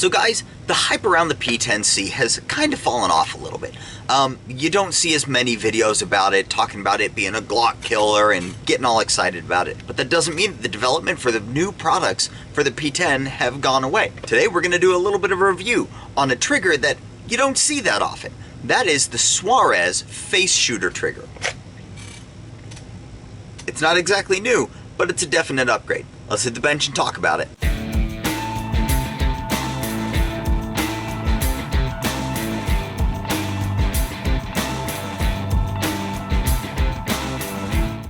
So guys, the hype around the P10C has kind of fallen off a little bit. You don't see as many videos about it, talking about it being a Glock killer and getting all excited about it. But that doesn't mean that the development for the new products for the P10 have gone away. Today we're going to do a little bit of a review on a trigger that you don't see that often. That is the Suarez Face Shooter trigger. It's not exactly new, but it's a definite upgrade. Let's hit the bench and talk about it.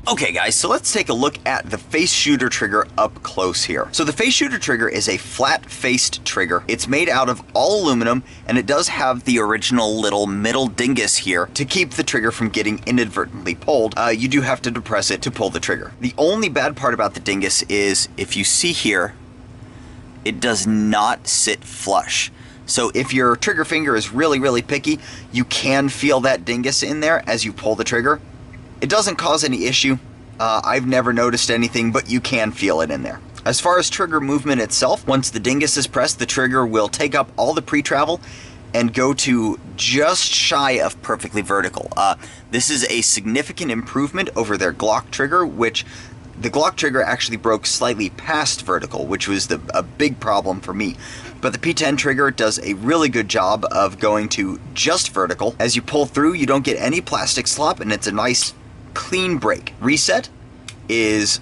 Okay guys, so let's take a look at the Face Shooter trigger up close here. So the Face Shooter trigger is a flat-faced trigger. It's made out of all aluminum, and it does have the original little middle dingus here to keep the trigger from getting inadvertently pulled. You do have to depress it to pull the trigger. The only bad part about the dingus is, if you see here, it does not sit flush. So if your trigger finger is really picky, you can feel that dingus in there as you pull the trigger. It doesn't cause any issue. I've never noticed anything, but you can feel it in there. As far as trigger movement itself, once the dingus is pressed, the trigger will take up all the pre-travel and go to just shy of perfectly vertical. This is a significant improvement over their Glock trigger, which the Glock trigger actually broke slightly past vertical, which was a big problem for me. But the P10 trigger does a really good job of going to just vertical. As you pull through, you don't get any plastic slop, and it's a nice clean break. Reset is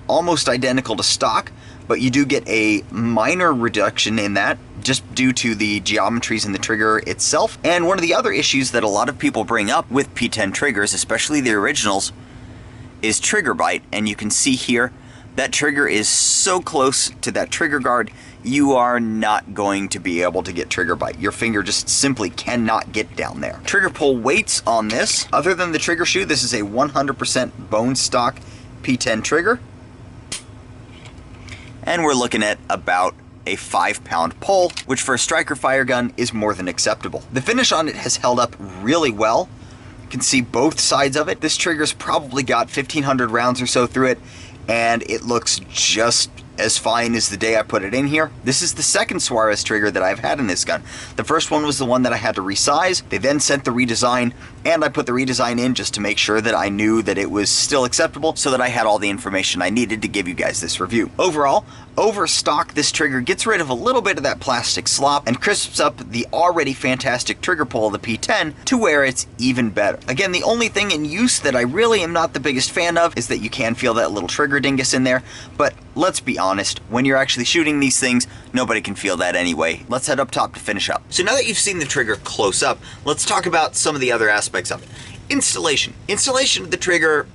almost identical to stock, but you do get a minor reduction in that just due to the geometries in the trigger itself. And one of the other issues that a lot of people bring up with P10 triggers, especially the originals, is trigger bite. And you can see here that trigger is so close to that trigger guard, you are not going to be able to get trigger bite. Your finger just simply cannot get down there. Trigger pull weights on this, other than the trigger shoe, this is a 100% bone stock P10 trigger. And we're looking at about a 5-pound pull, which for a striker fire gun is more than acceptable. The finish on it has held up really well. You can see both sides of it. This trigger's probably got 1,500 rounds or so through it, and it looks just as fine as the day I put it in here. This is the second Suarez trigger that I've had in this gun. The first one was the one that I had to resize. They then sent the redesign, and I put the redesign in just to make sure that I knew that it was still acceptable, so that I had all the information I needed to give you guys this review. Overall, over stock, this trigger gets rid of a little bit of that plastic slop and crisps up the already fantastic trigger pull of the P10 to where it's even better. Again, the only thing in use that I really am not the biggest fan of is that you can feel that little trigger dingus in there, but let's be honest, when you're actually shooting these things, nobody can feel that anyway. Let's head up top to finish up. So now that you've seen the trigger close up, let's talk about some of the other aspects of it. Installation. Installation of the trigger,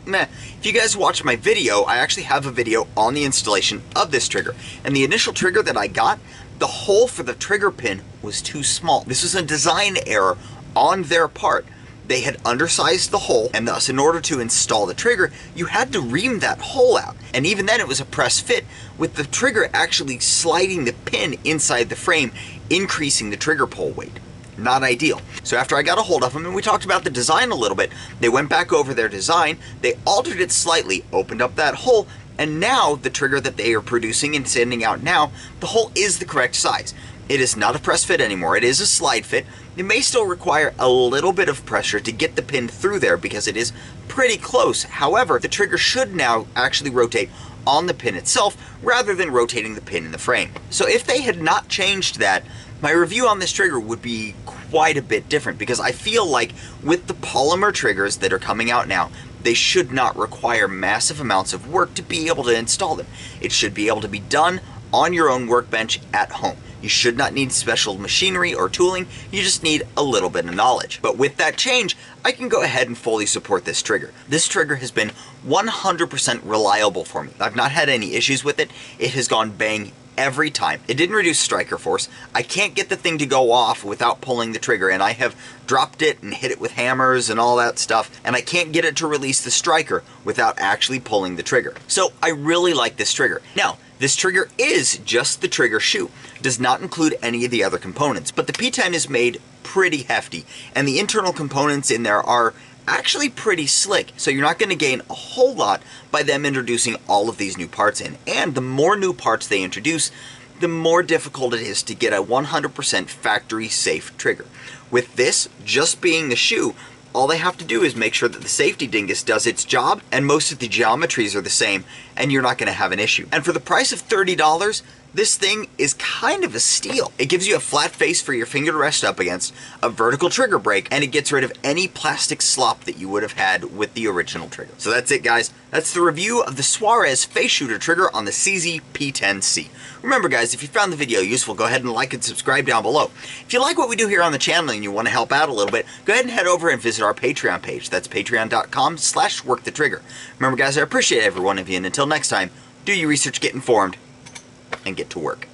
meh. If you guys watch my video, I actually have a video on the installation of this trigger. And the initial trigger that I got, the hole for the trigger pin was too small. This was a design error on their part. They had undersized the hole, and thus in order to install the trigger, you had to ream that hole out. And even then it was a press fit, with the trigger actually sliding the pin inside the frame, increasing the trigger pull weight. Not ideal. So after I got a hold of them and we talked about the design a little bit, they went back over their design, they altered it slightly, opened up that hole, and now the trigger that they are producing and sending out now, the hole is the correct size. It is not a press fit anymore, it is a slide fit. It may still require a little bit of pressure to get the pin through there because it is pretty close. However, the trigger should now actually rotate on the pin itself rather than rotating the pin in the frame. So if they had not changed that, my review on this trigger would be quite a bit different, because I feel like with the polymer triggers that are coming out now, they should not require massive amounts of work to be able to install them. It should be able to be done on your own workbench at home. You should not need special machinery or tooling, you just need a little bit of knowledge. But with that change, I can go ahead and fully support this trigger. This trigger has been 100% reliable for me. I've not had any issues with it. It has gone bang every time. It didn't reduce striker force. I can't get the thing to go off without pulling the trigger, and I have dropped it and hit it with hammers and all that stuff, and I can't get it to release the striker without actually pulling the trigger. So I really like this trigger. Now, this trigger is just the trigger shoe, does not include any of the other components, but the P10 is made pretty hefty, and the internal components in there are actually pretty slick, so you're not going to gain a whole lot by them introducing all of these new parts in. And the more new parts they introduce, the more difficult it is to get a 100% factory safe trigger. With this just being the shoe, all they have to do is make sure that the safety dingus does its job, and most of the geometries are the same, and you're not going to have an issue. And for the price of $30, this thing is kind of a steal. It gives you a flat face for your finger to rest up against, a vertical trigger break, and it gets rid of any plastic slop that you would have had with the original trigger. So that's it, guys. That's the review of the Suarez Face Shooter trigger on the CZ P10C. Remember, guys, if you found the video useful, go ahead and like and subscribe down below. If you like what we do here on the channel and you want to help out a little bit, go ahead and head over and visit our Patreon page. That's patreon.com/WorkTheTrigger. Remember, guys, I appreciate every one of you, and until next time, do your research, get informed, and get to work.